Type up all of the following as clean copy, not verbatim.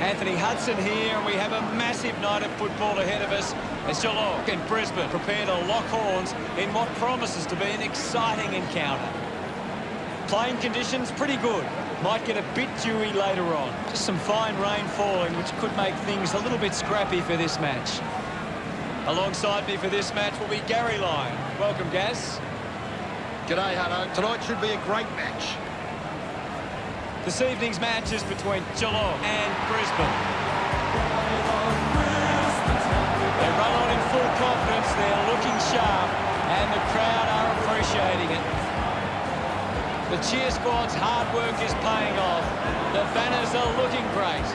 Anthony Hudson here, and we have a massive night of football ahead of us as Geelong and Brisbane prepare to lock horns in what promises to be an exciting encounter. Playing conditions pretty good. Might get a bit dewy later on. Just some fine rain falling, which could make things a little bit scrappy for this match. Alongside me for this match will be Gary Lyon. Welcome, Gaz. G'day, Hutto. Tonight should be a great match. This evening's match is between Geelong and Brisbane. They run on in full confidence, they're looking sharp, and the crowd are appreciating it. The cheer squad's hard work is paying off. The banners are looking great.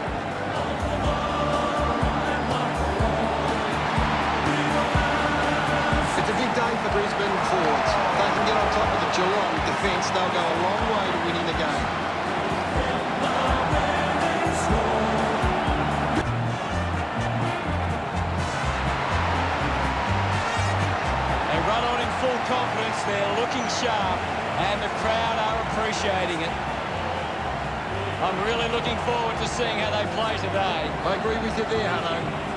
It's a big day for Brisbane forwards. If they can get on top of the Geelong defence, they'll go a long way to winning the game. Full confidence, they're looking sharp, and the crowd are appreciating it. I'm really looking forward to seeing how they play today. I agree with you there, Hutto.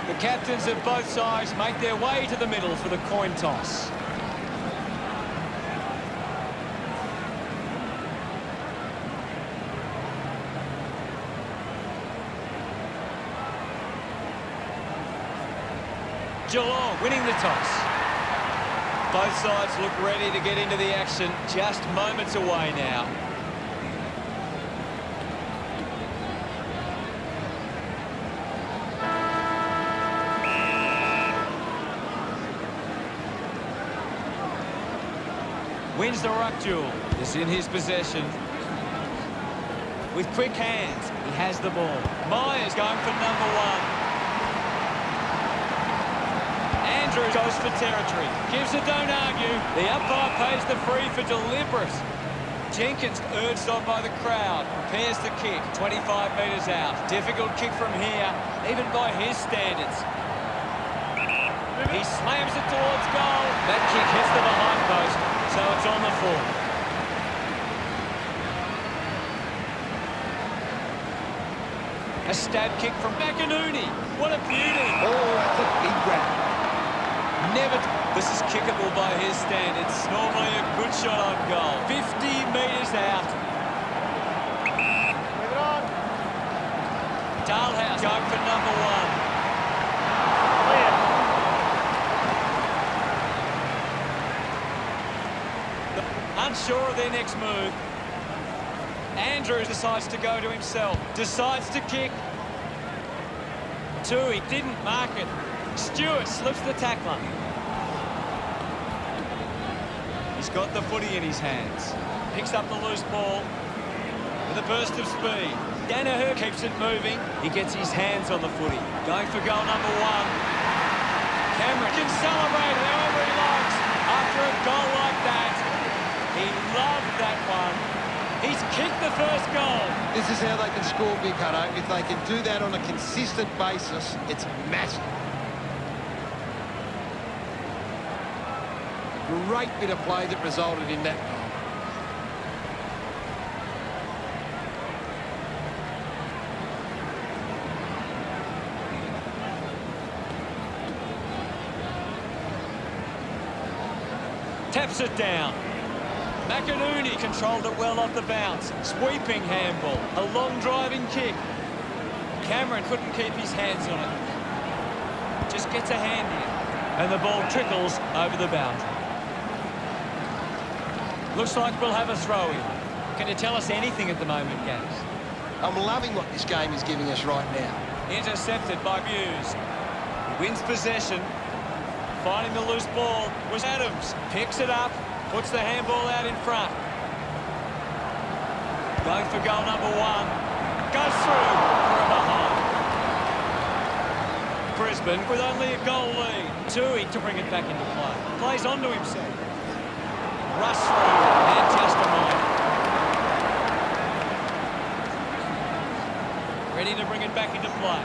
The captains of both sides make their way to the middle for the coin toss. Geelong winning the toss. Both sides look ready to get into the action, just moments away now. Wins the ruck duel. Is in his possession. With quick hands, he has the ball. Myers going for number one. Andrews goes for territory. Gives it, don't argue. The umpire pays the free for deliberate. Jenkins, urged on by the crowd, prepares the kick. 25 metres out. Difficult kick from here, even by his standards. He slams it towards goal. That kick hits the behind post. So it's on the full. A stab kick from McInerney. What a beauty. Oh, that's a big grab. Never. This is kickable by his standards. Normally a good shot on goal. 50 metres out. Move it on. Dalhouse going for number one. Unsure of their next move. Andrews decides to go to himself. Decides to kick. Two, he didn't mark it. Stewart slips the tackler. He's got the footy in his hands. Picks up the loose ball with a burst of speed. Danaher keeps it moving. He gets his hands on the footy. Going for goal number one. Cameron can celebrate however he likes after a goal like that. He loved that one. He's kicked the first goal. This is how they can score big, Hutto. If they can do that on a consistent basis, it's massive. Great bit of play that resulted in that goal. Taps it down. McInerney controlled it well off the bounce. Sweeping handball. A long driving kick. Cameron couldn't keep his hands on it. Just gets a hand in. And the ball trickles over the boundary. Looks like we'll have a throw-in. Can you tell us anything at the moment, Gaz? I'm loving what this game is giving us right now. Intercepted by Muse. He wins possession. Finding the loose ball was Adams. Picks it up. Puts the handball out in front. Going for goal number one. Goes through for a behind. Brisbane with only a goal lead. Tui to bring it back into play. Plays onto himself. Rush through and just a moment. Ready to bring it back into play.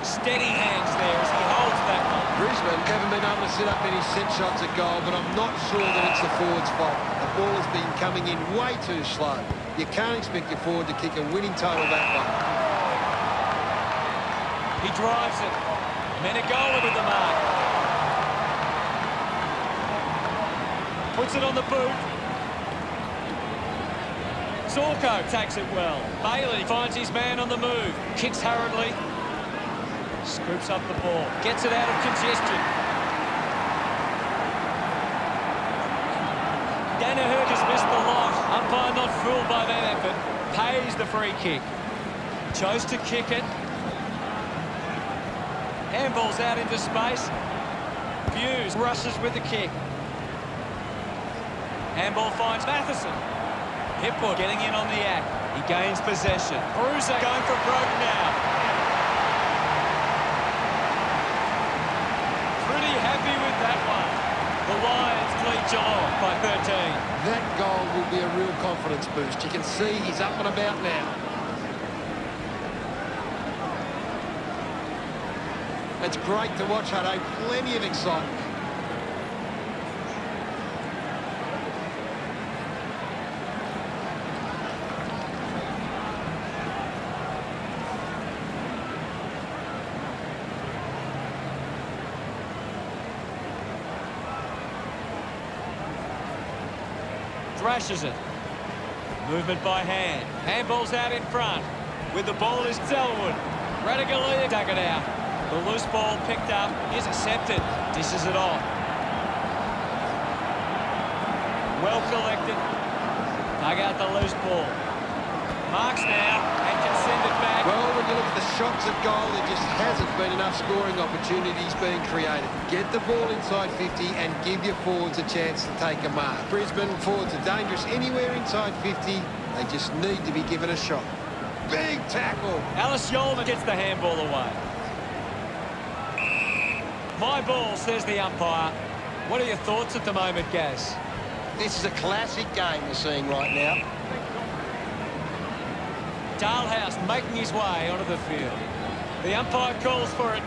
Steady hands there as he holds that one. Brisbane haven't been able to set up any set shots at goal, but I'm not sure that it's the forward's fault. The ball has been coming in way too slow. You can't expect your forward to kick a winning total that way. He drives it. Menegola with the mark. Puts it on the boot. Zorko takes it well. Bailey finds his man on the move. Kicks hurriedly. Scoops up the ball. Gets it out of congestion. Danaher has missed the lot. Umpire not fooled by that effort. Pays the free kick. Chose to kick it. Handball's out into space. Hughes rushes with the kick. Handball finds Matheson. Hipwood getting in on the act. He gains possession. Bruiser going for broke now. Pretty happy with that one. The Lions lead Geelong by 13. That goal will be a real confidence boost. You can see he's up and about now. It's great to watch, Hutto. Plenty of excitement. Thrashes it. Movement by hand. Handball's out in front. With the ball is Selwood. Radigalia dug it out. The loose ball picked up. Is accepted. Dishes it off. Well collected. Dug out the loose ball. Marks now and can send it back. Well, when you look at the shots at goal, there just hasn't been enough scoring opportunities being created. Get the ball inside 50 and give your forwards a chance to take a mark. Brisbane forwards are dangerous anywhere inside 50. They just need to be given a shot. Big tackle. Alice Yolman gets the handball away. My ball, says the umpire. What are your thoughts at the moment, Gaz? This is a classic game we're seeing right now. Dalhouse making his way onto the field. The umpire calls for it.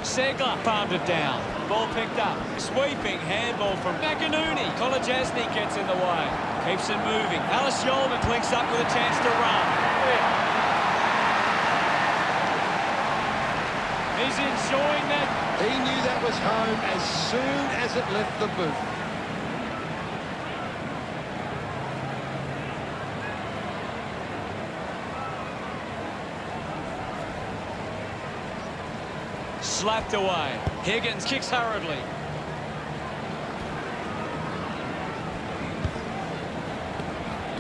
Segler palmed it down. Ball picked up. Sweeping handball from McInerney. Kolajasny gets in the way. Keeps it moving. Alice Yolman links up with a chance to run. He's enjoying that. He knew that was home as soon as it left the boot. Slapped away. Higgins kicks hurriedly.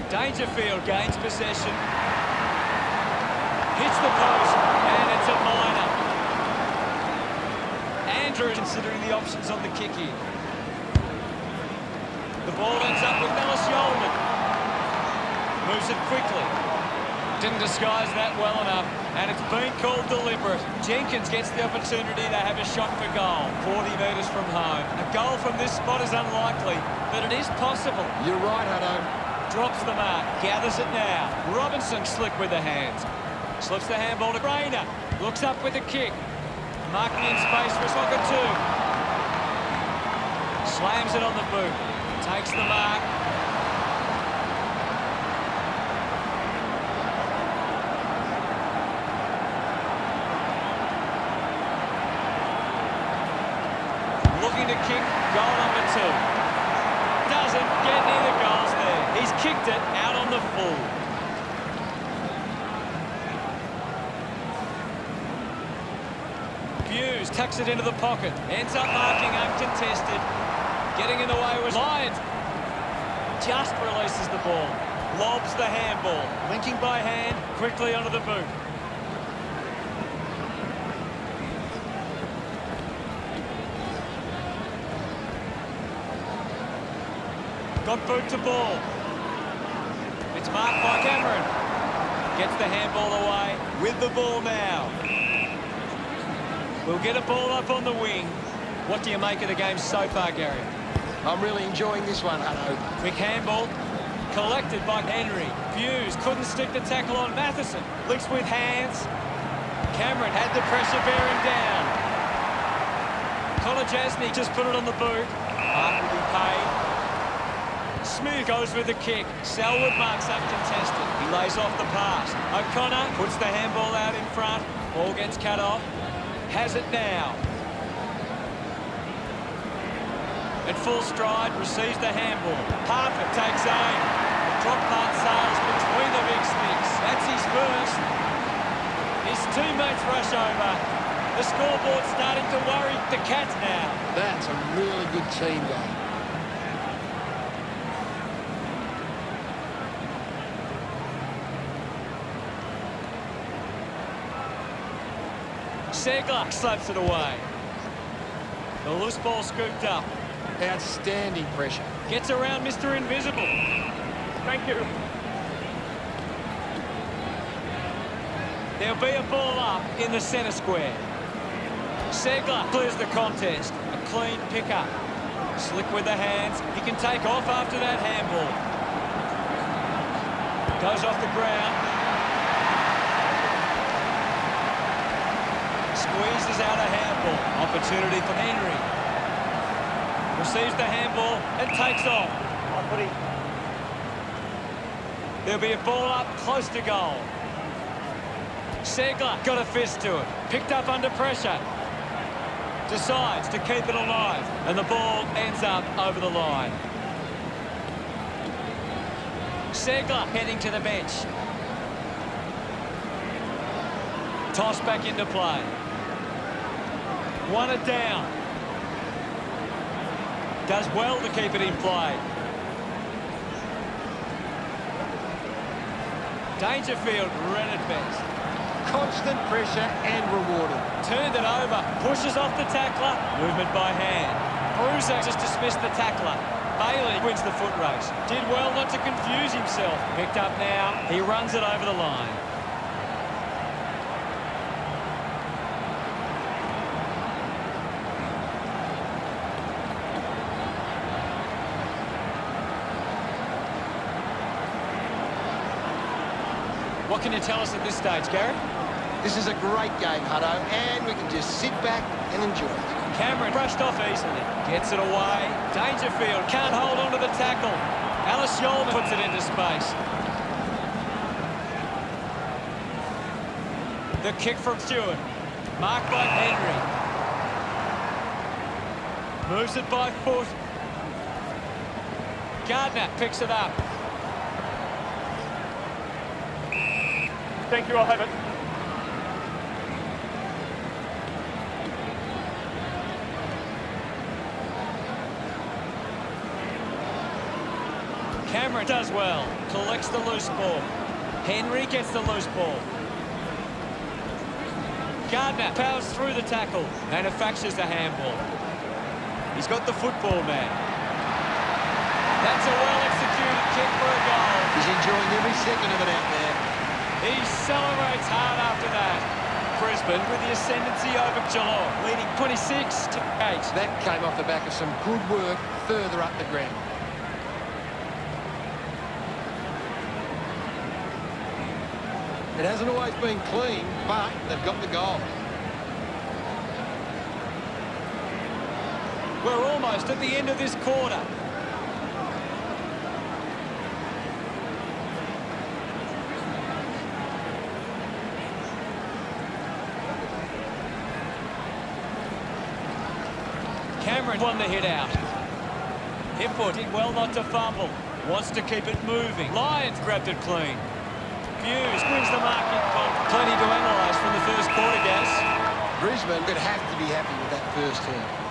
Dangerfield gains possession. Hits the post, and it's a minor. Andrew considering the options on the kick here. The ball ends up with Alice Yolman. Moves it quickly. Didn't disguise that well enough, and it's been called deliberate. Jenkins gets the opportunity to have a shot for goal, 40 metres from home. A goal from this spot is unlikely, but it is possible. You're right, Hutto. Drops the mark, gathers it now. Robinson slick with the hands. Slips the handball to Rayner. Looks up with a kick. Marking in space for Soccer 2. Slams it on the boot. Takes the mark. Looking to kick goal number 2. Doesn't get near the goals there. He's kicked it out on the full. Hughes tucks it into the pocket. Ends up marking uncontested. Getting in the way was Lyons. Just releases the ball. Lobs the handball. Linking by hand quickly onto the boot. Got boot to ball. It's marked by Cameron. Gets the handball away with the ball now. We'll get a ball up on the wing. What do you make of the game so far, Gary? I'm really enjoying this one, Hutto. Quick handball. Collected by Henry. Hughes couldn't stick the tackle on Matheson. Licks with hands. Cameron had the pressure bearing down. Kolajasny just put it on the boot. Mark will be paid. Smith goes with the kick. Selwood marks up contested. He lays off the pass. O'Connor puts the handball out in front. Ball gets cut off. Has it now. At full stride, receives the handball. Harper takes aim. Drop part sails between the big sticks. That's his first. His teammates rush over. The scoreboard's starting to worry the Cats now. That's a really good team goal. Segler slaps it away. The loose ball scooped up. Outstanding pressure. Gets around Mr. Invisible. Thank you. There'll be a ball up in the centre square. Segler clears the contest. A clean pickup. Slick with the hands. He can take off after that handball. Goes off the ground. Squeezes out a handball. Opportunity for Henry. Receives the handball and takes off. There'll be a ball up close to goal. Segler got a fist to it. Picked up under pressure. Decides to keep it alive. And the ball ends up over the line. Segler heading to the bench. Toss back into play. Won it down. Does well to keep it in play. Dangerfield read it best. Constant pressure and rewarded. Turned it over. Pushes off the tackler. Movement by hand. Bruiser just dismissed the tackler. Bailey wins the foot race. Did well not to confuse himself. Picked up now. He runs it over the line. What can you tell us at this stage, Gary? This is a great game, Hutto, and we can just sit back and enjoy it. Cameron brushed off easily. Gets it away. Dangerfield can't hold on to the tackle. Alice Yolman puts it into space. The kick from Stewart. Marked by Henry. Moves it by foot. Gardner picks it up. Thank you, I'll have it. Cameron does well. Collects the loose ball. Henry gets the loose ball. Gardner powers through the tackle. Manufactures the handball. He's got the football man. That's a well-executed kick for a goal. He's enjoying every second of it out there. He celebrates hard after that. Brisbane with the ascendancy over Geelong, leading 26-8. That came off the back of some good work further up the ground. It hasn't always been clean, but they've got the goal. We're almost at the end of this quarter. Cameron won the hit out. Hipwood did well not to fumble. Wants to keep it moving. Lyons grabbed it clean. Hughes wins the marking point. Plenty to analyse from the first quarter, Gas. Brisbane could have to be happy with that first half.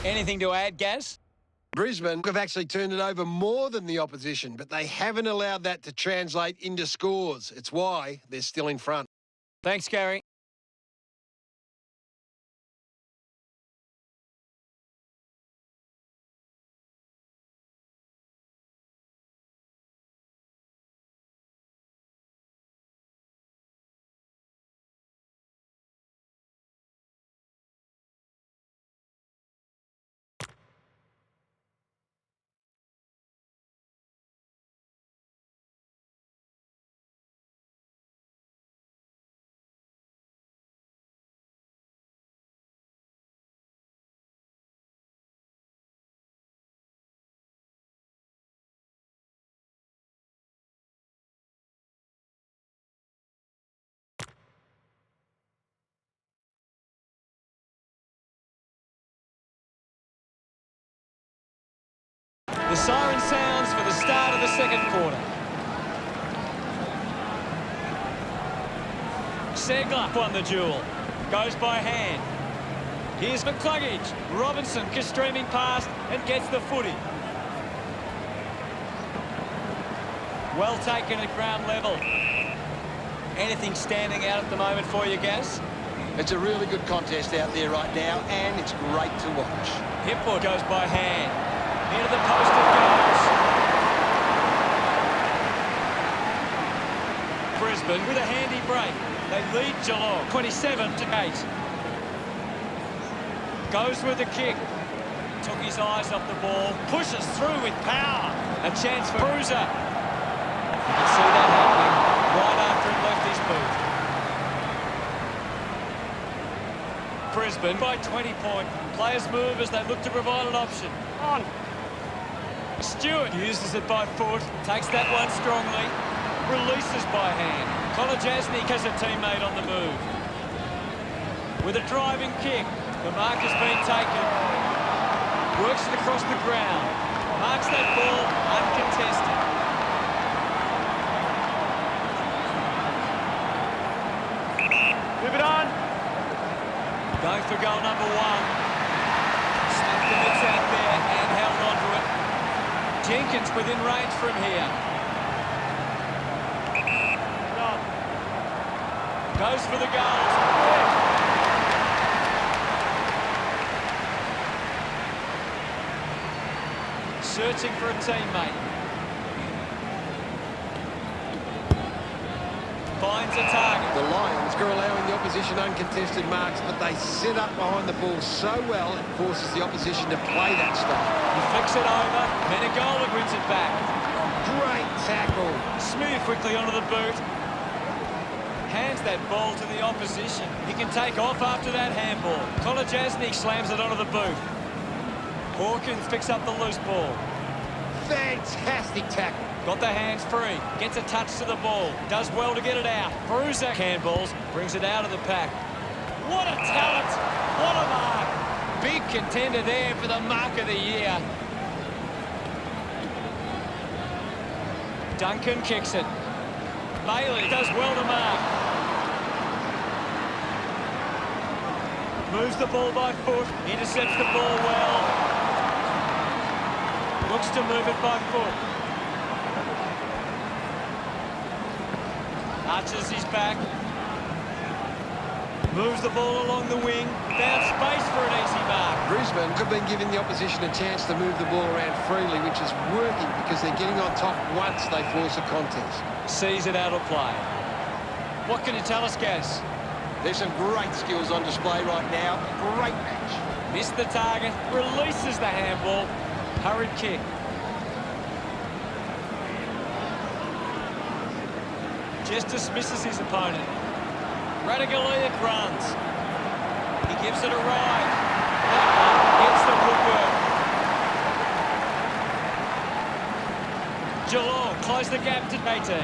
Anything to add, Gaz? Brisbane have actually turned it over more than the opposition, but they haven't allowed that to translate into scores. It's why they're still in front. Thanks, Gary. siren sounds for the start of the second quarter. Segler won the duel. Goes by hand. Here's McCluggage. Robinson streaming past and gets the footy. Well taken at ground level. Anything standing out at the moment for you, Gaz? It's a really good contest out there right now, and it's great to watch. Hipwood goes by hand. Into the post it goes. Brisbane with a handy break. They lead Geelong 27-8. Goes with the kick. Took his eyes off the ball. Pushes through with power. A chance for Bruiser. You can see that happening right after it left his boot. Brisbane by 20 points. Players move as they look to provide an option. On. Stewart uses it by foot. Takes that one strongly. Releases by hand. Kolajasnik has a teammate on the move. With a driving kick. The mark has been taken. Works it across the ground. Marks that ball uncontested. Move it on. Going for goal number one. Snapped the mitts out there and held on to it. Jenkins within range from here. Goes for the goals. Searching for a teammate. Finds a target. The Lions are allowing the opposition uncontested marks, but they set up behind the ball so well it forces the opposition to play that style. He flicks it over. Menegola wins it back. Great tackle. Smooth quickly onto the boot. Hands that ball to the opposition. He can take off after that handball. Kolajasnik slams it onto the boot. Hawkins picks up the loose ball. Fantastic tackle. Got the hands free. Gets a touch to the ball. Does well to get it out. Bruiser handballs. Brings it out of the pack. What a talent. What a mark. Big contender there for the mark of the year. Duncan kicks it. Bailey does well to mark. Moves the ball by foot. Intercepts the ball well. Looks to move it by foot. Arches his back. Moves the ball along the wing. Found space for an easy mark. Brisbane have been giving the opposition a chance to move the ball around freely, which is working because they're getting on top once they force a contest. Sees it out of play. What can you tell us, Gaz? There's some great skills on display right now. Great match. Missed the target. Releases the handball. Hurried kick. Just dismisses his opponent. Radagaliak runs. He gives it a ride. That one hits the woodwork. Geelong close the gap to 18.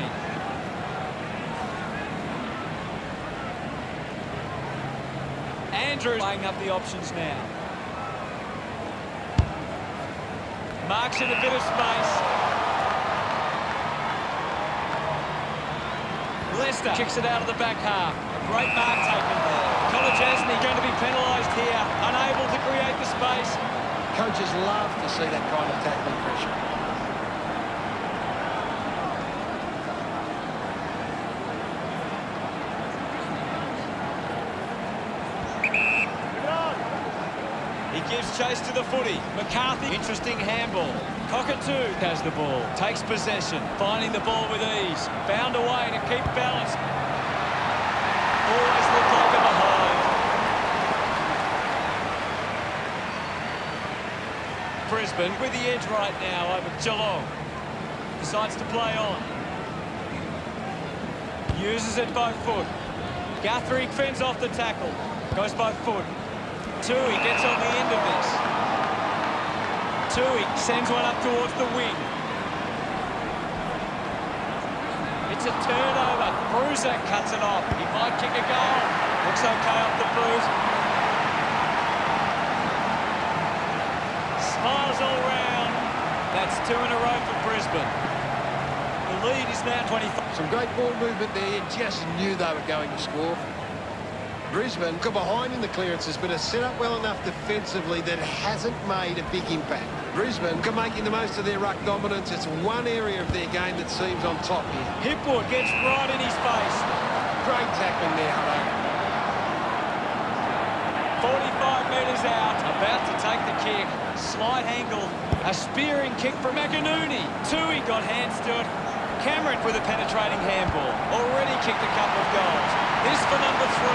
Andrews laying up the options now. Marks in a bit of space. Leicester kicks it out of the back half. A great mark taken there. Kolajasnik going to be penalised here. Unable to create the space. Coaches love to see that kind of tackling pressure. He gives chase to the footy. McCarthy, interesting handball. Cockatoo has the ball. Takes possession. Finding the ball with ease. Found a way to keep balance. Always looked like a behind. Brisbane with the edge right now over Geelong. Decides to play on. Uses it by foot. Guthrie fends off the tackle. Goes by foot. Tui gets on the end of this. Tui sends one up towards the wing. It's a turnover. Bruiser cuts it off. He might kick a goal. Looks okay off the boot. Smiles all round. That's 2 in a row for Brisbane. The lead is now 25. Some great ball movement there. You just knew they were going to score. Brisbane got behind in the clearances, but has set up well enough defensively that it hasn't made a big impact. Brisbane are making the most of their ruck dominance. It's one area of their game that seems on top here. Hipwood gets right in his face. Great tackling there, Hutto. 45 metres out, about to take the kick. Slight angle, a spearing kick from McInerney. Tui got hands to it. Cameron with a penetrating handball. Already kicked a couple of goals. This for number 3.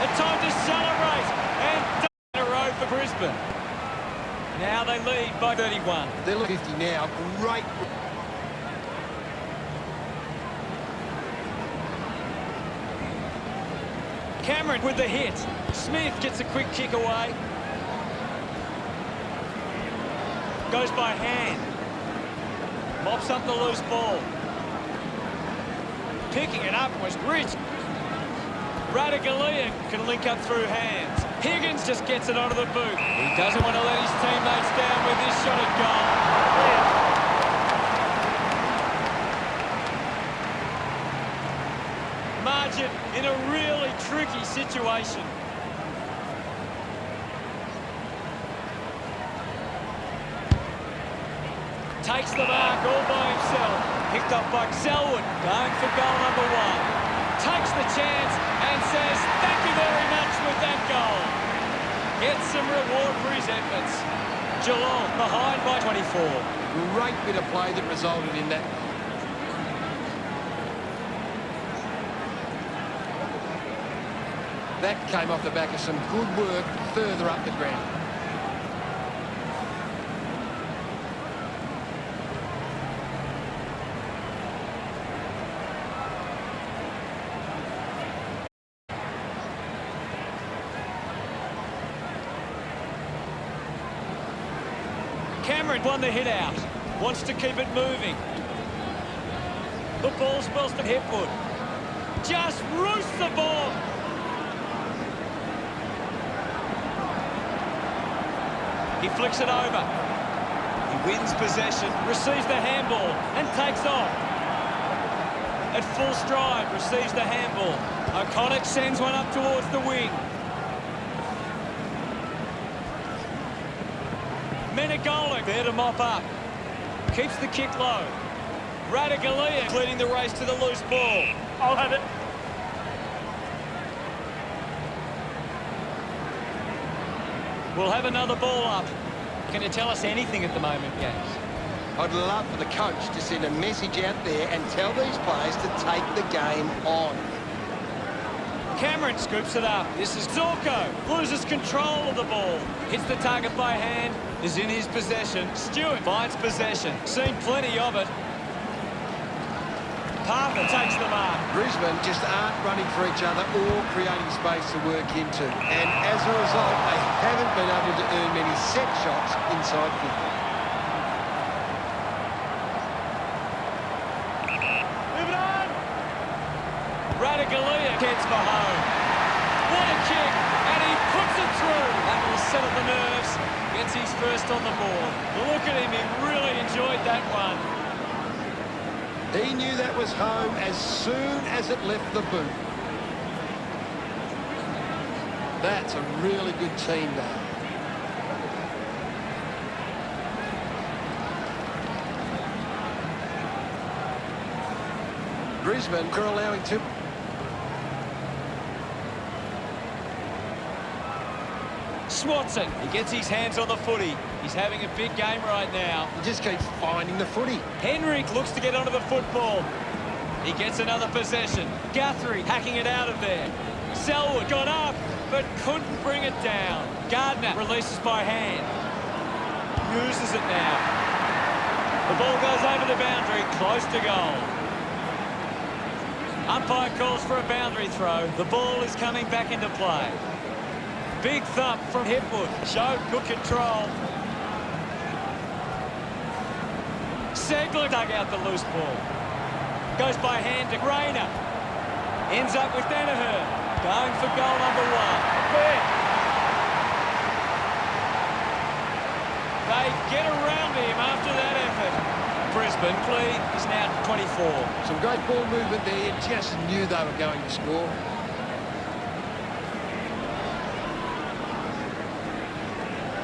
A time to celebrate. And in a row for Brisbane. Now they lead by 31. They're looking 50 now. Great. Cameron with the hit. Smith gets a quick kick away. Goes by hand. Mops up the loose ball. Picking it up was Rich. Radaglia can link up through hands. Higgins just gets it onto the boot. He doesn't want to let his teammates down with this shot at goal. Margin in a really tricky situation. Takes the mark all by himself. Picked up by Selwood. Going for goal number 1. Takes the chance and says, thank you very much with that goal. Gets some reward for his efforts. Geelong behind by 24. Great bit of play that resulted in that. That came off the back of some good work further up the ground. Cameron won the hit out. Wants to keep it moving. The ball spells to Hipwood. Just roosts the ball. He flicks it over. He wins possession, receives the handball, and takes off. At full stride, receives the handball. O'Connor sends one up towards the wing. Menegola there to mop up. Keeps the kick low. Radaglia leading the race to the loose ball. I'll have it. We'll have another ball up. Can you tell us anything at the moment, Gags? I'd love for the coach to send a message out there and tell these players to take the game on. Cameron scoops it up. This is Zorko. Loses control of the ball. Hits the target by hand. Is in his possession. Stewart finds possession. Seen plenty of it. Parker takes the mark. Brisbane just aren't running for each other or creating space to work into. And as a result, they haven't been able to earn many set shots inside 50. Move it on! Radaglia gets for home. What a kick! And he puts it through. That will settle the nerves. Gets his first on the board. Look at him, he really enjoyed that one. He knew that was home as soon as it left the boot. That's a really good team now. Brisbane are allowing 2. Swatson, he gets his hands on the footy. He's having a big game right now. He just keeps finding the footy. Henrik looks to get onto the football. He gets another possession. Guthrie hacking it out of there. Selwood got up, but couldn't bring it down. Gardner releases by hand. Uses it now. The ball goes over the boundary, close to goal. Umpire calls for a boundary throw. The ball is coming back into play. Big thump from Hipwood. Showed good control. Segler dug out the loose ball. Goes by hand to Rayner. Ends up with Danaher. Going for goal number 1. They get around him after that effort. Brisbane lead is now 24. Some great ball movement there. You just knew they were going to score.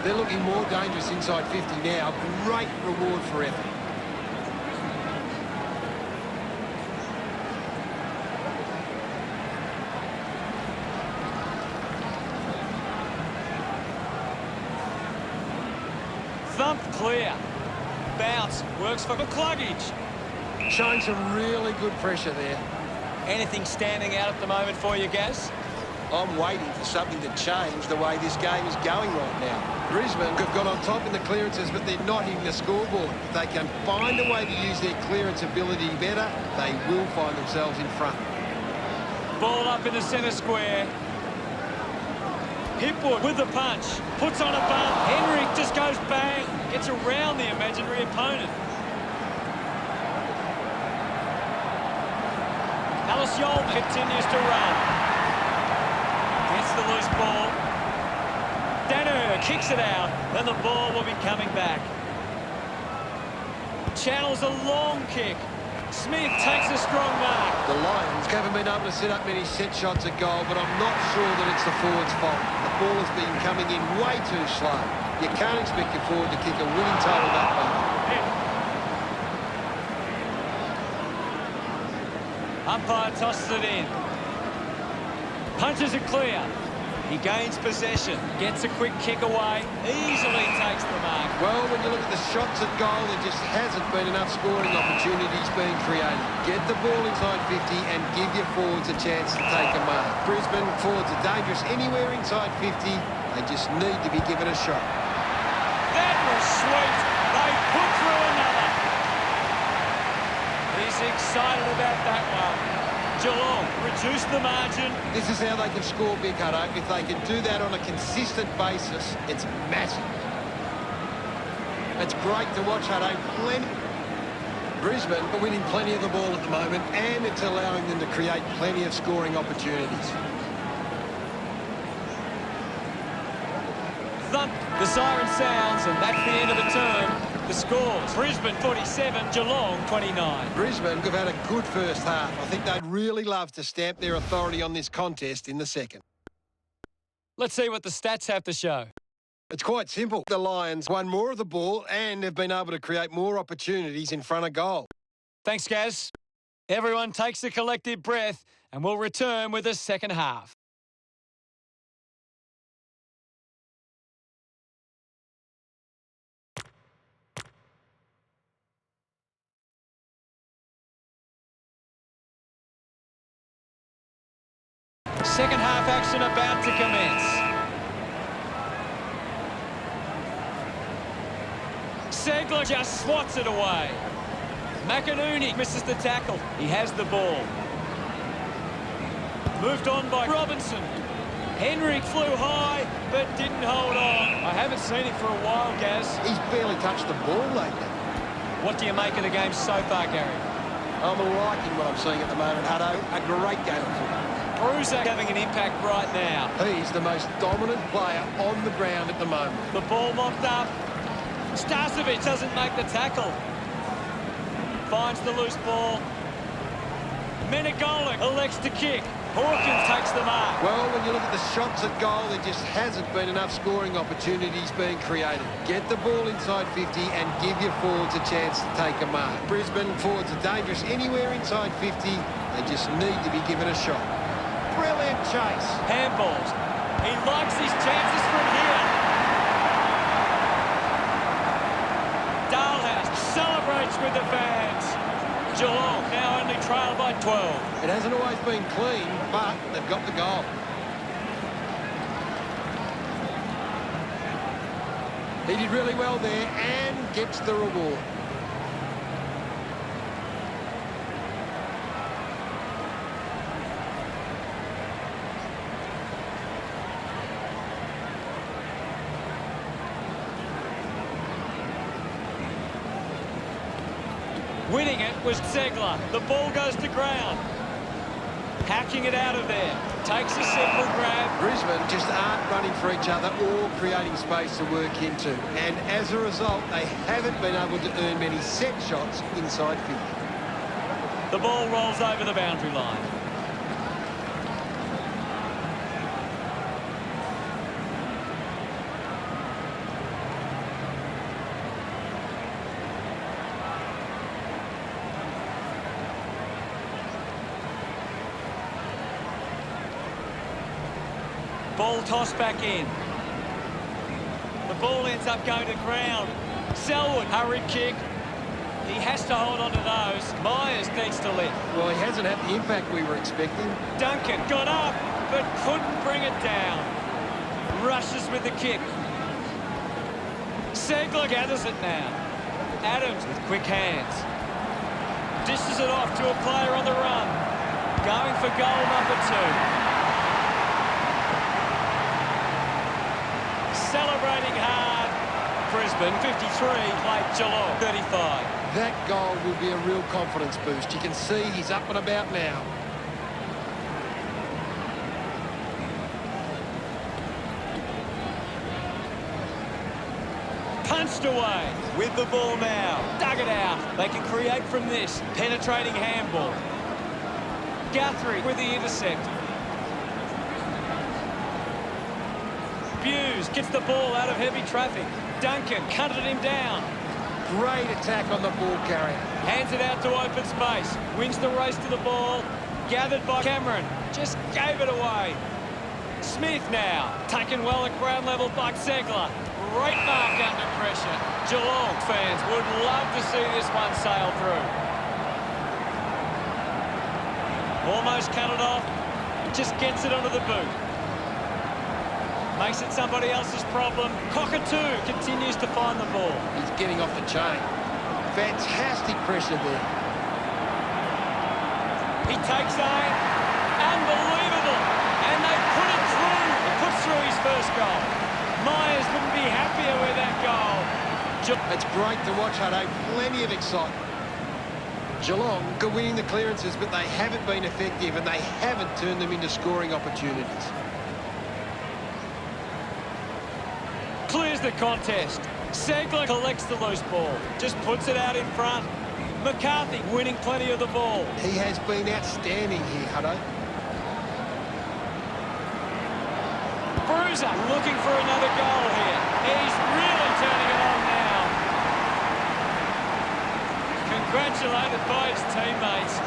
They're looking more dangerous inside 50 now. Great reward for effort. Thump clear. Bounce. Works for Cluggage. Showing some really good pressure there. Anything standing out at the moment for you, Gaz? I'm waiting for something to change the way this game is going right now. Brisbane have got on top in the clearances, but they're not hitting the scoreboard. If they can find a way to use their clearance ability better, they will find themselves in front. Ball up in the centre square. Hipwood with the punch. Puts on a bump. Henry just goes bang. Gets around the imaginary opponent. Alice Yolm continues to run. Gets the loose ball. Danner kicks it out. Then the ball will be coming back. Channels a long kick. Smith takes a strong mark. The Lions haven't been able to set up many set shots at goal, but I'm not sure that it's the forward's fault. The ball has been coming in way too slow. You can't expect your forward to kick a winning total that way. Umpire tosses it in. Punches it clear. He gains possession. Gets a quick kick away. Easily takes the mark. Well, when you look at the shots at goal, there just hasn't been enough scoring opportunities being created. Get the ball inside 50 and give your forwards a chance to take a mark. Brisbane forwards are dangerous anywhere inside 50. They just need to be given a shot. That was sweet. They put through another. He's excited about that one. Geelong reduce the margin. This is how they can score big, Hutto. If they can do that on a consistent basis, it's massive. It's great to watch, Hutto. Brisbane are winning plenty of the ball at the moment, and it's allowing them to create plenty of scoring opportunities. Thump. The siren sounds, and that's the end of the term. The scores: Brisbane 47, Geelong 29. Brisbane have had a good first half. I think they'd really love to stamp their authority on this contest in the second. Let's see what the stats have to show. It's quite simple. The Lions won more of the ball and have been able to create more opportunities in front of goal. Thanks, Gaz. Everyone takes a collective breath, and we'll return with the second half. Second half action about to commence. Segler just swats it away. McInerney misses the tackle. He has the ball. Moved on by Robinson. Henry flew high, but didn't hold on. I haven't seen him for a while, Gaz. He's barely touched the ball lately. What do you make of the game so far, Gary? I'm liking what I'm seeing at the moment, Hutto. A great game of football. Bruiser having an impact right now. He's the most dominant player on the ground at the moment. The ball mopped up. Starcevic doesn't make the tackle. Finds the loose ball. Menegolik elects to kick. Hawkins takes the mark. Well, when you look at the shots at goal, there just hasn't been enough scoring opportunities being created. Get the ball inside 50 and give your forwards a chance to take a mark. Brisbane forwards are dangerous anywhere inside 50. They just need to be given a shot. Brilliant chase. Handballs. He likes his chances from here. Dalhouse celebrates with the fans. Geelong now only trail by 12. It hasn't always been clean, but they've got the goal. He did really well there and gets the reward. Winning it was Segler. The ball goes to ground. Hacking it out of there. Takes a simple grab. Brisbane just aren't running for each other or creating space to work into. And as a result, they haven't been able to earn many set shots inside 50. The ball rolls over the boundary line. Ball tossed back in. The ball ends up going to ground. Selwood, hurried kick. He has to hold on to those. Myers needs to lift. Well, he hasn't had the impact we were expecting. Duncan got up, but couldn't bring it down. Rushes with the kick. Segler gathers it now. Adams with quick hands. Dishes it off to a player on the run. Going for goal number 2. Celebrating hard. Brisbane 53, played Geelong 35. That goal will be a real confidence boost. You can see he's up and about now. Punched away with the ball now. Dug it out. They can create from this. Penetrating handball. Guthrie with the intercept. Hughes gets the ball out of heavy traffic. Duncan cutted him down. Great attack on the ball carrier. Hands it out to open space. Wins the race to the ball. Gathered by Cameron. Just gave it away. Smith now. Taken well at ground level by Segler. Great mark under pressure. Geelong fans would love to see this one sail through. Almost cut it off. Just gets it onto the boot. Makes it somebody else's problem. Cockatoo continues to find the ball. He's getting off the chain. Fantastic pressure there. He takes aim. Unbelievable. And they put it through. He puts through his first goal. Myers wouldn't be happier with that goal. It's great to watch, Hutto. Plenty of excitement. Geelong are winning the clearances, but they haven't been effective and they haven't turned them into scoring opportunities. Clears the contest. Segler collects the loose ball. Just puts it out in front. McCarthy winning plenty of the ball. He has been outstanding here, Hutto. Bruiser looking for another goal here. He's really turning it on now. Congratulated by his teammates.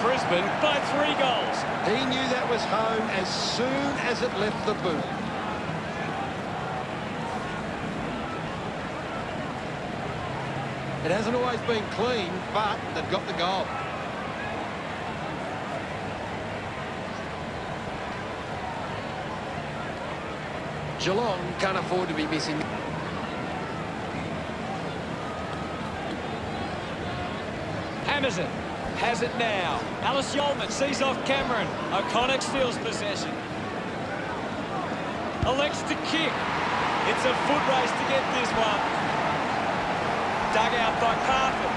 Brisbane by 3 goals. He knew that was home as soon as it left the boot. It hasn't always been clean, but they've got the goal. Geelong can't afford to be missing. Hammers it. Has it now. Alice Yeoman sees off Cameron. O'Connor steals possession. Elects to kick. It's a foot race to get this one. Dug out by Parker.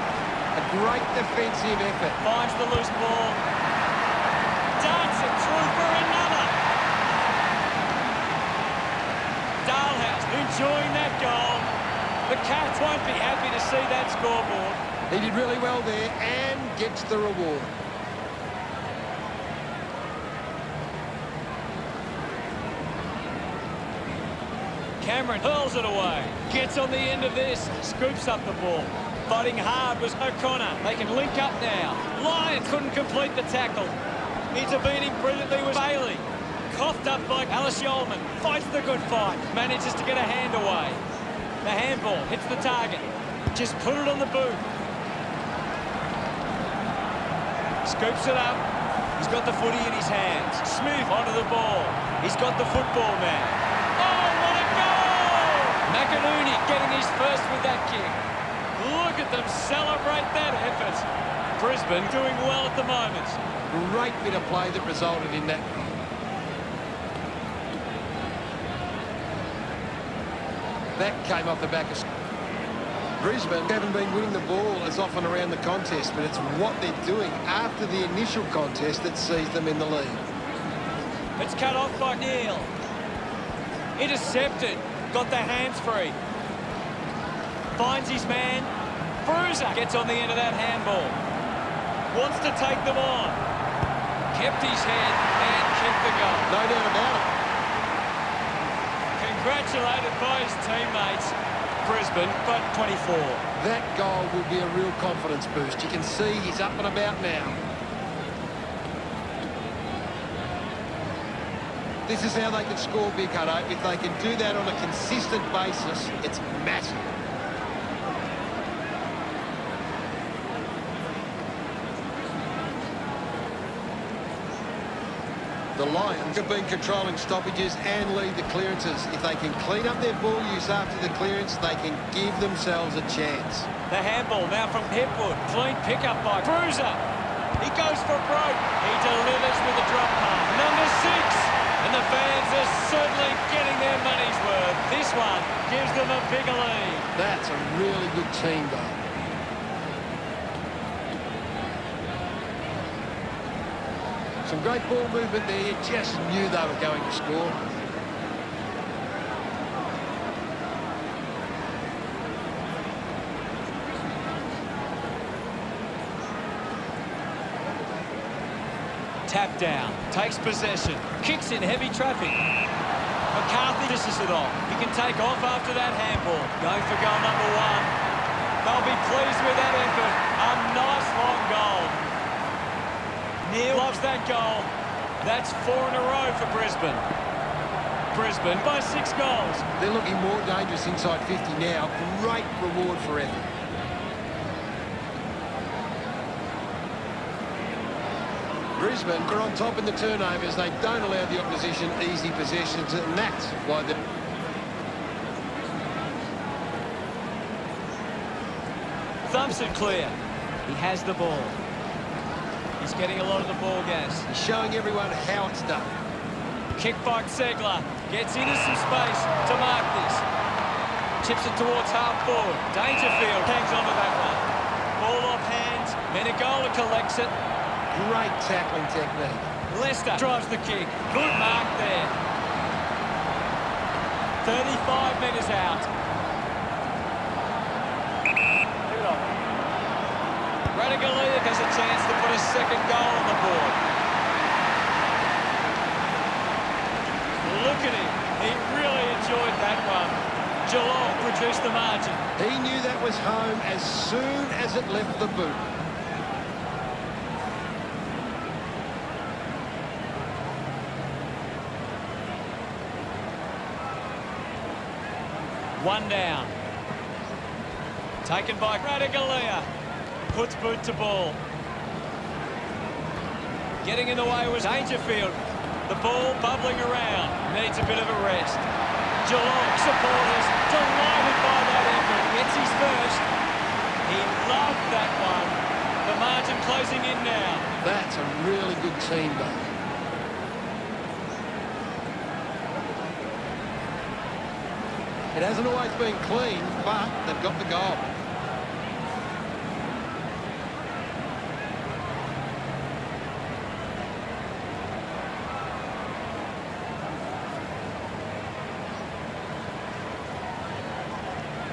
A great defensive effort. Finds the loose ball. Darts it through for another. Dalhouse enjoying that goal. The Cats won't be happy to see that scoreboard. He did really well there and gets the reward. Cameron hurls it away. Gets on the end of this. Scoops up the ball. Fighting hard was O'Connor. They can link up now. Lyons couldn't complete the tackle. Intervening brilliantly was Bailey. Coughed up by Alice Yeoman. Fights the good fight. Manages to get a hand away. The handball hits the target. Just put it on the boot. Scoops it up. He's got the footy in his hands. Smith onto the ball. He's got the football now. Oh, what a goal! McInerney getting his first with that kick. Look at them celebrate that effort. Brisbane doing well at the moment. Great bit of play that resulted in that. That came off the back of... Brisbane haven't been winning the ball as often around the contest, but it's what they're doing after the initial contest that sees them in the lead. It's cut off by Neil. Intercepted. Got the hands free. Finds his man. Bruiser gets on the end of that handball. Wants to take them on. Kept his head and kicked the goal. No doubt about it. Congratulated by his teammates. Brisbane, but 24. That goal will be a real confidence boost. You can see he's up and about now. This is how they can score big, Hutto. If they can do that on a consistent basis, it's massive. The Lions have been controlling stoppages and lead the clearances. If they can clean up their ball use after the clearance, they can give themselves a chance. The handball now from Hepwood. Clean pickup by Bruiser. He goes for broke. He delivers with a drop pass. Number 6. And the fans are certainly getting their money's worth. This one gives them a bigger lead. That's a really good team goal. Some great ball movement there. You just knew they were going to score. Tap down, takes possession, kicks in heavy traffic. McCarthy disses it off. He can take off after that handball. Going for goal number 1. They'll be pleased with that effort. A nice long goal. Neil loves that goal. That's 4 in a row for Brisbane. Brisbane by 6 goals. They're looking more dangerous inside 50 now. Great reward for effort. Brisbane are on top in the turnovers. They don't allow the opposition easy possessions, and that's why the... Thumps it clear. He has the ball. He's getting a lot of the ball gas. He's showing everyone how it's done. Kick by Segler. Gets into some space to mark this. Chips it towards half forward. Dangerfield hangs onto that one. Ball off hands. Menegola collects it. Great tackling technique. Leicester drives the kick. Good mark there. 35 metres out. Radaglia has a chance to put a second goal on the board. Look at him. He really enjoyed that one. Geelong produced the margin. He knew that was home as soon as it left the boot. One down. Taken by Radaglia. Puts boot to ball. Getting in the way was Dangerfield. The ball bubbling around. Needs a bit of a rest. Geelong supporters delighted by that effort. Gets his first. He loved that one. The margin closing in now. That's a really good team, though. It hasn't always been clean, but they've got the goal.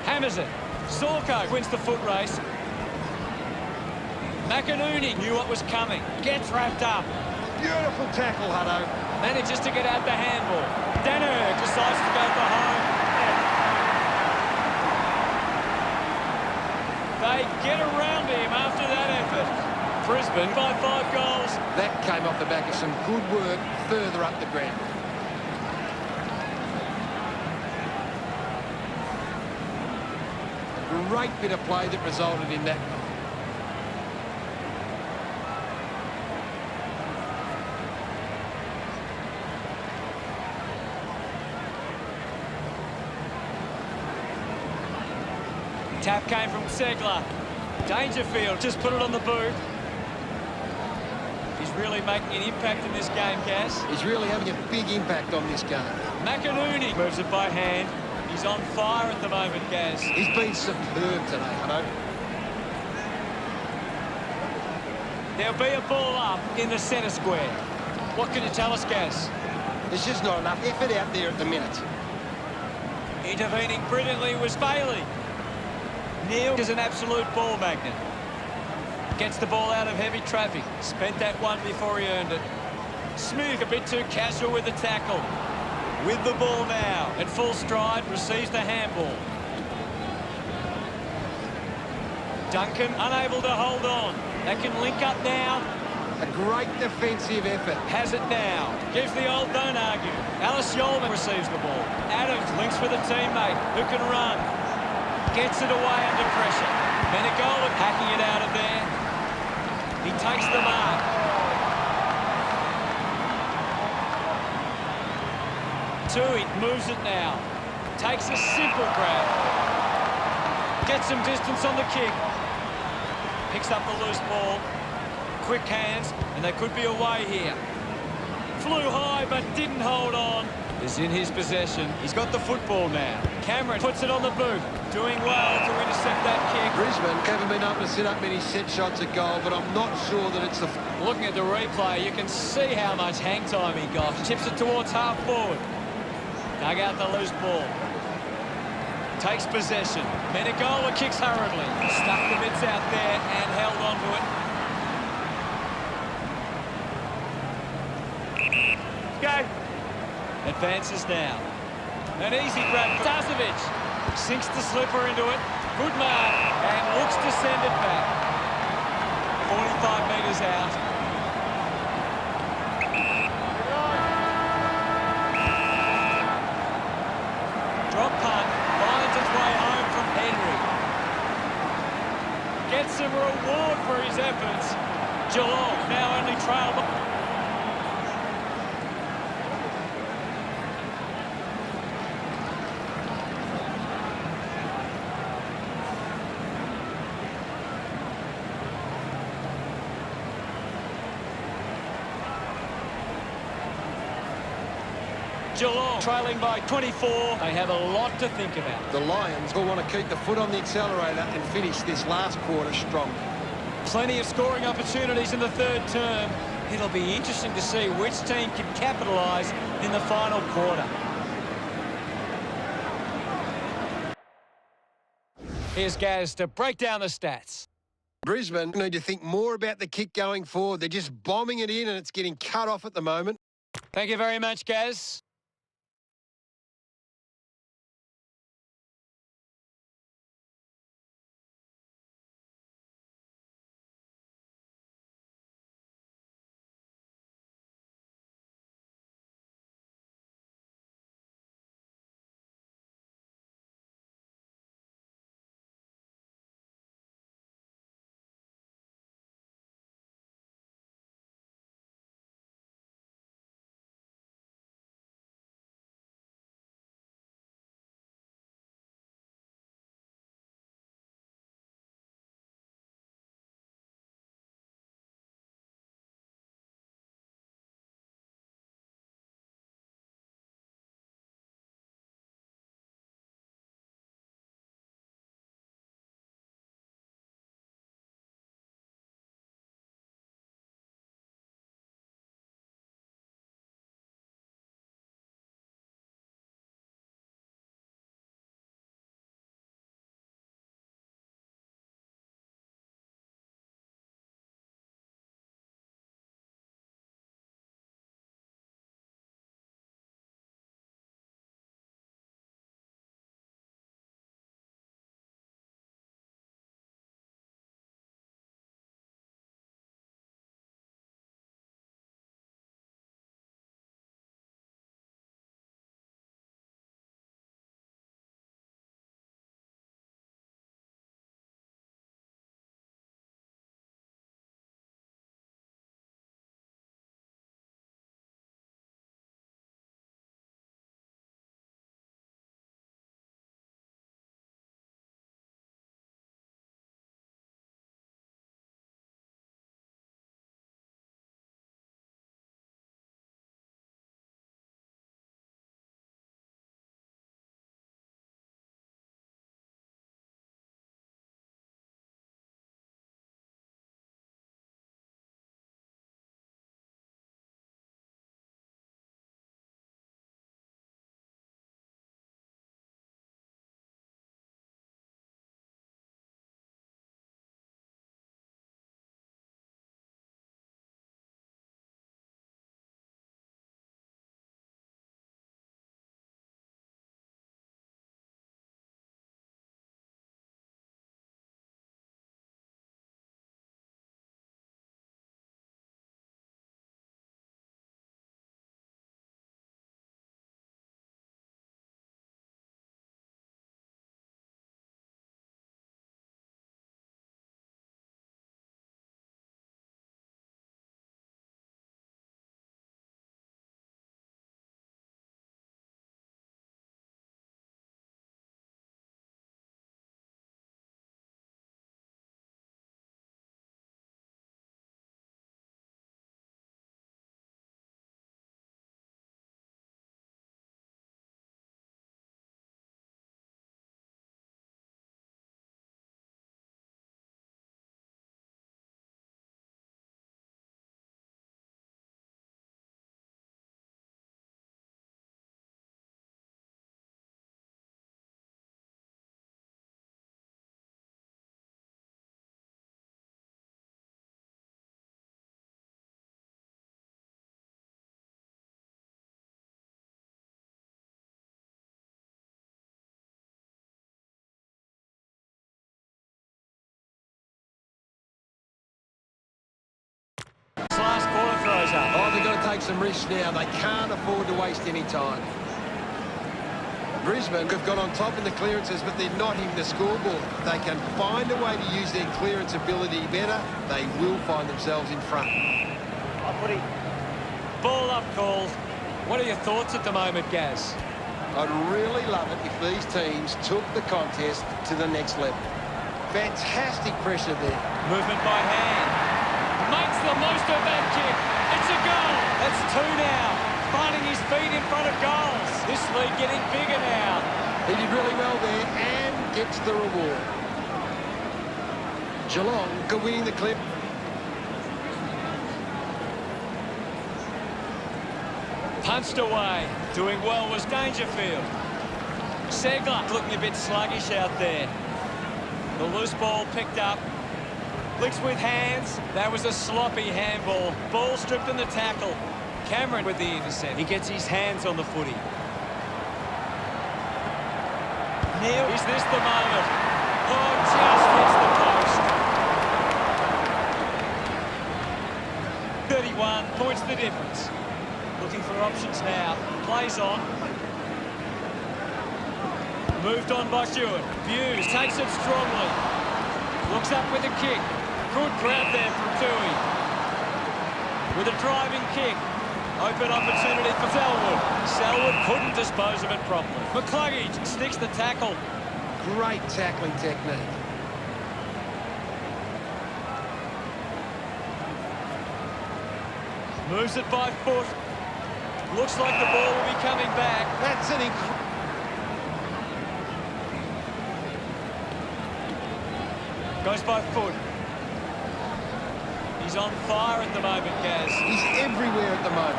Hammers it. Zorko wins the foot race. McInerney knew what was coming. Gets wrapped up. Beautiful tackle, Hutto. Manages to get out the handball. Danner decides to go for home. They get around him after that effort. Brisbane by 5 goals. That came off the back of some good work further up the ground. Great bit of play that resulted in that goal. Tap came from Segler. Dangerfield just put it on the boot. He's really making an impact in this game, Cass. He's really having a big impact on this game. McInerney moves it by hand. He's on fire at the moment, Gaz. He's been superb today, Hutto. There'll be a ball up in the centre square. What can you tell us, Gaz? There's just not enough effort out there at the minute. Intervening brilliantly was Bailey. Neil is an absolute ball magnet. Gets the ball out of heavy traffic. Spent that one before he earned it. Smith a bit too casual with the tackle. With the ball now at full stride, receives the handball. Duncan unable to hold on. That can link up now. A great defensive effort. Has it now. Gives the old don't argue. Alice Yolman receives the ball. Adams links with a teammate who can run. Gets it away under pressure. Menegola hacking it out of there. He takes the mark. Tui moves it now. Takes a simple grab. Gets some distance on the kick. Picks up the loose ball. Quick hands, and they could be away here. Flew high, but didn't hold on. Is in his possession. He's got the football now. Cameron puts it on the boot. Doing well to intercept that kick. Brisbane haven't been able to set up many set shots at goal, but I'm not sure that it's the... Looking at the replay, you can see how much hang time he got. Chips it towards half forward. Dug out the loose ball. Takes possession. Menegola kicks hurriedly. Stuck the mitts out there and held on to it. Go. Advances now. An easy grab for Dazovic. Sinks the slipper into it. Good mark. And looks to send it back. 45 metres out. Drop punt. Finds its way home from Henry. Gets some reward for his efforts. Geelong now only trail by... Geelong trailing by 24. They have a lot to think about. The Lions will want to keep the foot on the accelerator and finish this last quarter strong. Plenty of scoring opportunities in the third term. It'll be interesting to see which team can capitalise in the final quarter. Here's Gaz to break down the stats. Brisbane need to think more about the kick going forward. They're just bombing it in and it's getting cut off at the moment. Thank you very much, Gaz. some risks now. They can't afford to waste any time. Brisbane have got on top in the clearances, but they're not hitting the scoreboard. If they can find a way to use their clearance ability better, they will find themselves in front. Ball up called. What are your thoughts at the moment, Gaz? I'd really love it if these teams took the contest to the next level. Fantastic pressure there. Movement by hand. Makes the most of that kick. It's a goal. That's two now. Finding his feet in front of goals. This lead getting bigger now. He did really well there and gets the reward. Geelong are winning the clip. Punched away. Doing well was Dangerfield. Segler looking a bit sluggish out there. The loose ball picked up. Flicks with hands. That was a sloppy handball. Ball stripped in the tackle. Cameron with the intercept. He gets his hands on the footy. Neil, is this the moment? Oh, just hits the post. 31 points the difference. Looking for options now. Plays on. Moved on by Stewart. Hughes takes it strongly. Looks up with a kick. Good grab there from Tui. With a driving kick. Open opportunity for Selwood. Selwood couldn't dispose of it properly. McCluggage sticks the tackle. Great tackling technique. Moves it by foot. Looks like the ball will be coming back. That's an Goes by foot. He's on fire at the moment, Gaz. He's everywhere at the moment.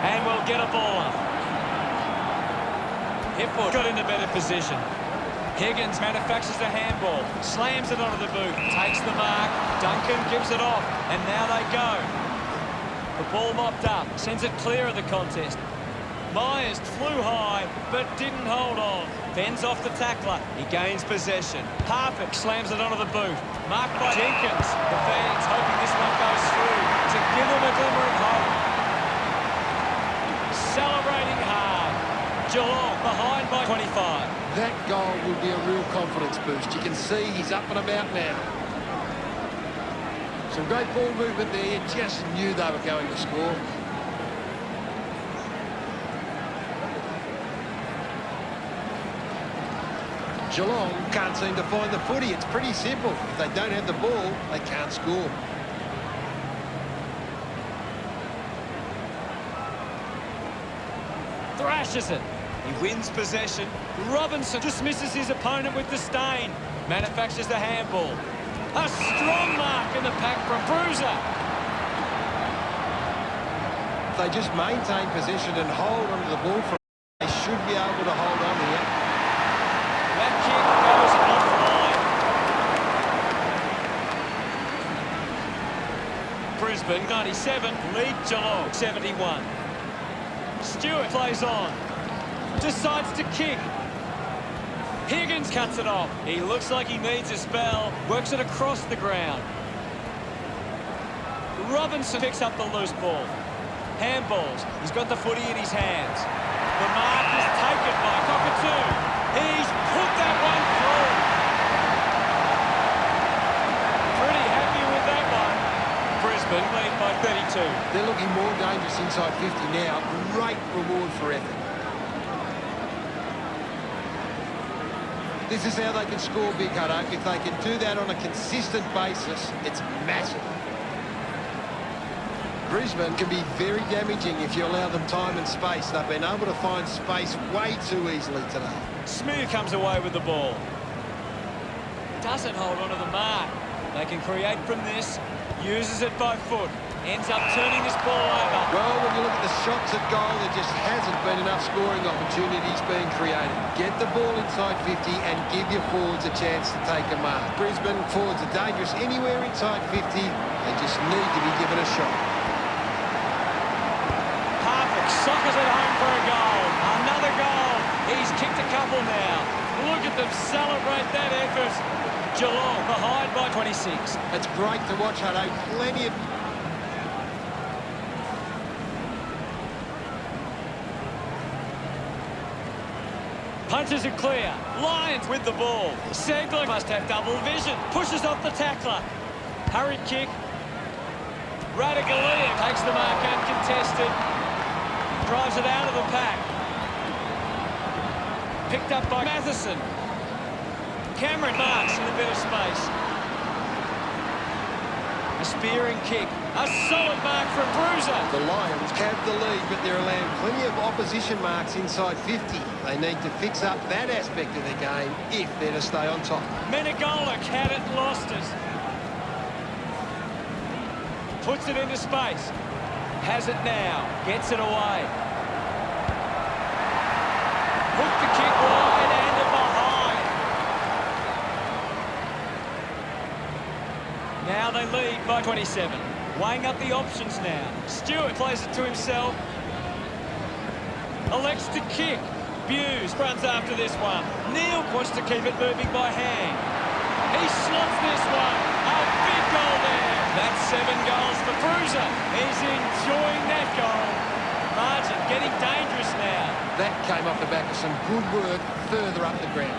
And we'll get a ball up. Hipwood got into better position. Higgins manufactures a handball. Slams it onto the boot. Takes the mark. Duncan gives it off. And now they go. The ball mopped up. Sends it clear of the contest. Myers flew high, but didn't hold on. Fends off the tackler. He gains possession. Harpick slams it onto the boot. Marked by Jenkins. The fans hoping this one goes through to give them a glimmer of hope. Celebrating hard. Geelong behind by 25. That goal will be a real confidence boost. You can see he's up and about now. Some great ball movement there. You just knew they were going to score. Geelong can't seem to find the footy. It's pretty simple. If they don't have the ball, they can't score. Thrashes it. He wins possession. Robinson dismisses his opponent with disdain. Manufactures the handball. A strong mark in the pack from Bruiser. If they just maintain possession and hold onto the ball, they should be able to hold on here. That kick goes offline. Brisbane 97, lead Geelong 71. Stewart plays on. Decides to kick. Higgins cuts it off. He looks like he needs a spell. Works it across the ground. Robinson picks up the loose ball. Handballs. He's got the footy in his hands. The mark is taken by Cockatoo. He's put that one through. Pretty happy with that one. Brisbane lead by 32. They're looking more dangerous inside 50 now. Great reward for effort. This is how they can score, Big Hutto. If they can do that on a consistent basis, it's massive. Brisbane can be very damaging if you allow them time and space. They've been able to find space way too easily today. Smear comes away with the ball. Doesn't hold on to the mark. They can create from this. Uses it by foot. Ends up turning this ball over. Well, when you look at the shots at goal, there just hasn't been enough scoring opportunities being created. Get the ball inside 50 and give your forwards a chance to take a mark. Brisbane forwards are dangerous anywhere inside 50. They just need to be given a shot. Harpick sockers it home for a goal. Another goal. He's kicked a couple now. Look at them celebrate that effort. Geelong behind by 26. It's great to watch, Hutto. Plenty of... Punches it clear. Lions with the ball. Segler must have double vision. Pushes off the tackler. Hurried kick. Radagalia takes the mark uncontested. Drives it out of the pack. Picked up by Matheson. Cameron marks in a bit of space. A spearing kick. A solid mark from Bruiser. The Lions have the lead, but they're allowing plenty of opposition marks inside 50. They need to fix up that aspect of their game if they're to stay on top. Menegola had it, lost it. Puts it into space. Has it now. Gets it away. Hooked the kick wide and behind. Now they lead by 27. Weighing up the options now. Stewart plays it to himself. Elects to kick. Buse runs after this one. Neil wants to keep it moving by hand. He slots this one. A big goal there. That's 7 goals for Bruiser. He's enjoying that goal. Margin getting dangerous now. That came off the back of some good work further up the ground.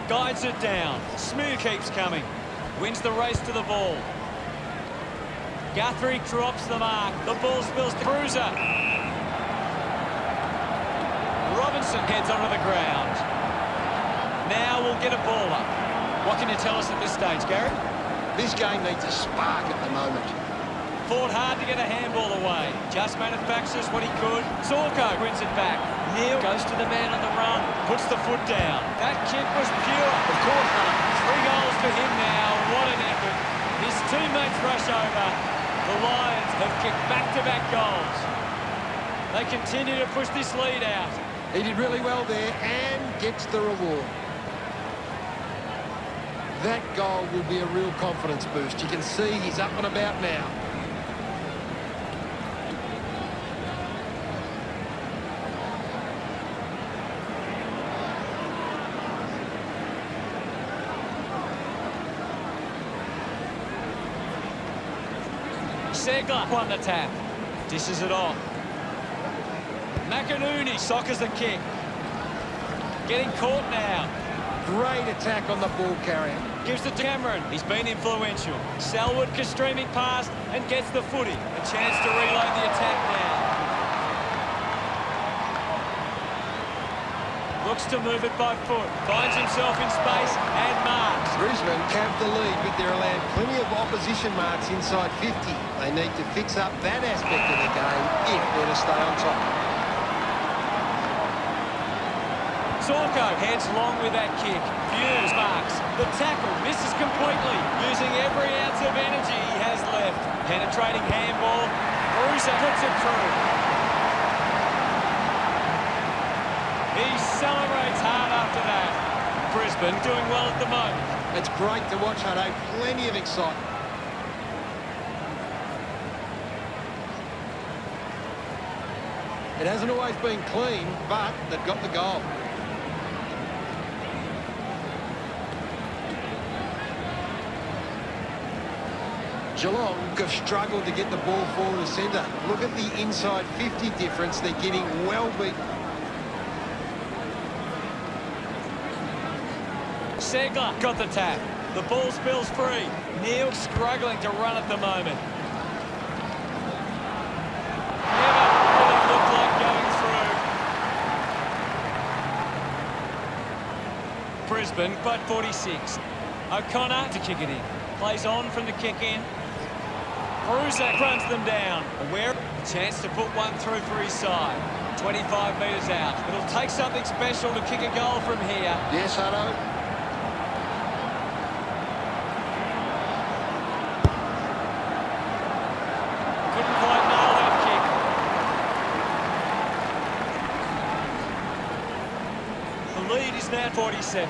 Guides it down. Smooth keeps coming. Wins the race to the ball. Guthrie drops the mark. The ball spills to Bruiser. Robinson heads onto the ground. Now we'll get a ball up. What can you tell us at this stage, Gary? This game needs a spark at the moment. Fought hard to get a handball away. Just manufactures what he could. Zorko wins it back. Neil goes to the man on the run. Puts the foot down. That kick was pure. Of course not. 3 goals for him now. What an effort. His teammates rush over. The Lions have kicked back-to-back goals. They continue to push this lead out. He did really well there and gets the reward. That goal will be a real confidence boost. You can see he's up and about now. Segler won the tap. Dishes it off. McInerney soccers the kick. Getting caught now. Great attack on the ball carrier. Gives it to Cameron. He's been influential. Selwood streaming past and gets the footy. A chance to reload the attack now. Looks to move it by foot. Finds himself in space and marks. Brisbane have the lead, but they're allowing plenty of opposition marks inside 50. They need to fix up that aspect of the game if they're to stay on top. Zorko heads long with that kick. Fuse marks. The tackle misses completely, using every ounce of energy he has left. Penetrating handball. Bruiser puts it through. He celebrates hard after that. Brisbane doing well at the moment. It's great to watch, Hutto. Plenty of excitement. It hasn't always been clean, but they've got the goal. Geelong have struggled to get the ball forward to centre. Look at the inside 50 difference. They're getting well beaten. Segler got the tap. The ball spills free. Neil struggling to run at the moment. Never really looked like going through. Brisbane, but 46. O'Connor to kick it in. Plays on from the kick in. Bruiser runs them down. Aware, a chance to put one through for his side. 25 metres out. It'll take something special to kick a goal from here. Yes, Hutto. Couldn't quite nail that kick. The lead is now 47.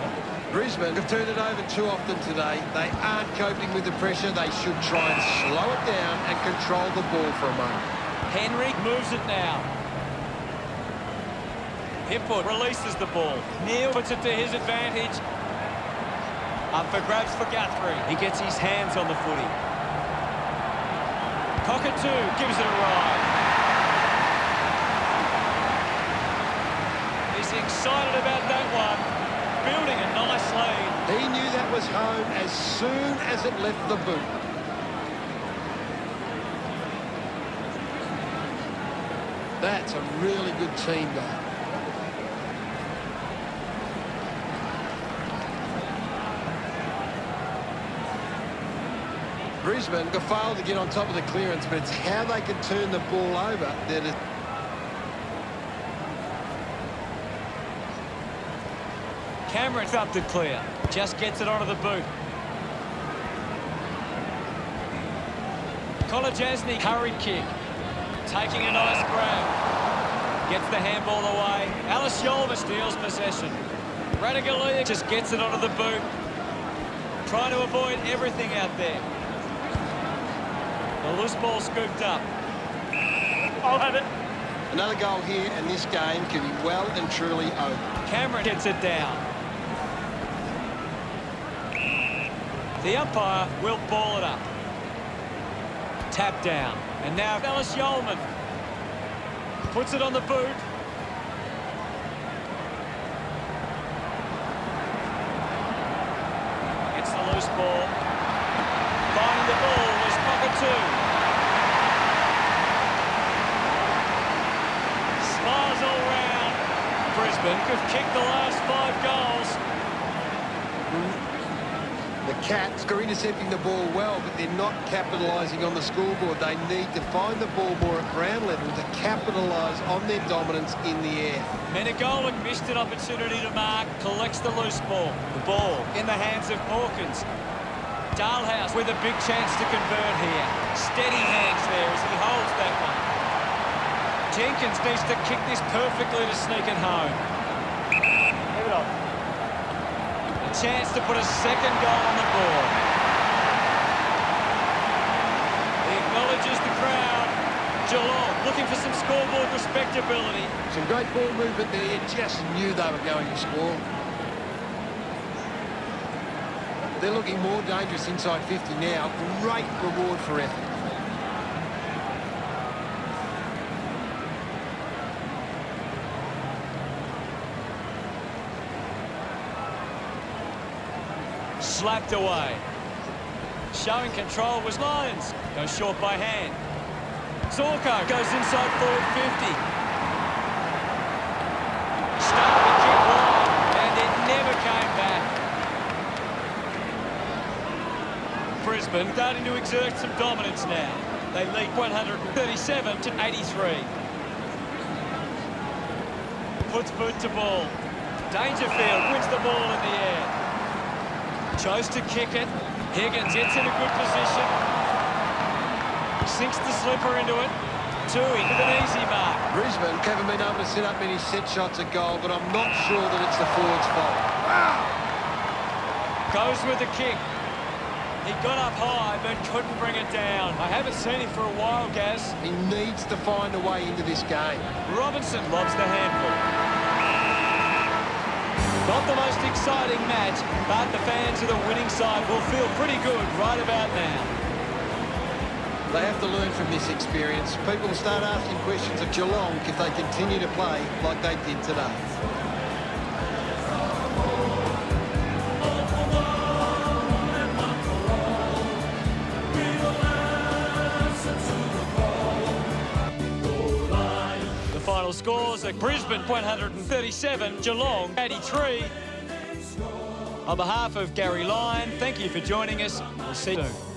Brisbane have turned it over too often today. They aren't coping with the pressure. They should try and slow it down and control the ball for a moment. Henry moves it now. Hipwood releases the ball. Neal puts it to his advantage. Up for grabs for Guthrie. He gets his hands on the footy. Cockatoo gives it a ride. He's excited about that one. Building a nice lead. He knew that was home as soon as it left the boot. That's a really good team goal. Brisbane failed to get on top of the clearance, but it's how they can turn the ball over that is... Cameron's up to clear. Just gets it onto the boot. Kolajasny, hurried kick. Taking a nice grab. Gets the handball away. Alice Yolver steals possession. Radigalia just gets it onto the boot. Trying to avoid everything out there. The loose ball scooped up. I'll have it. Another goal here, and this game can be well and truly over. Cameron gets it down. The umpire will ball it up. Tap down. And now Alice Yeoman puts it on the boot. Gets the loose ball. Finding the ball was Cockatoo. Smiles all round. Brisbane could kick the last 5 goals. The Cats are intercepting the ball well, but they're not capitalising on the scoreboard. They need to find the ball more at ground level to capitalise on their dominance in the air. Menegolan missed an opportunity to mark, collects the loose ball. The ball in the hands of Hawkins. Dalhouse with a big chance to convert here. Steady hands there as he holds that one. Jenkins needs to kick this perfectly to sneak it home. Leave it off. A chance to put a second goal on the board. He acknowledges the crowd. Geelong looking for some scoreboard respectability. Some great ball movement there. You just knew they were going to score. They're looking more dangerous inside 50 now. Great reward for effort. Slapped away. Showing control was Lyons. Goes short by hand. Zorko goes inside forward 50. Started to kick wide, and it never came back. Brisbane starting to exert some dominance now. They lead 137 to 83. Puts boot to ball. Dangerfield wins the ball in the air. Chose to kick it. Higgins gets in a good position. Sinks the slipper into it. Tui with an easy mark. Brisbane haven't been able to set up many set shots at goal, but I'm not sure that it's the forward's fault. Goes with the kick. He got up high, but couldn't bring it down. I haven't seen him for a while, Gaz. He needs to find a way into this game. Robinson lobs the handball. Not the most exciting match, but the fans of the winning side will feel pretty good right about now. They have to learn from this experience. People will start asking questions of Geelong if they continue to play like they did today. Final scores are Brisbane 137, Geelong 83. On behalf of Gary Lyon, thank you for joining us. We'll see you soon.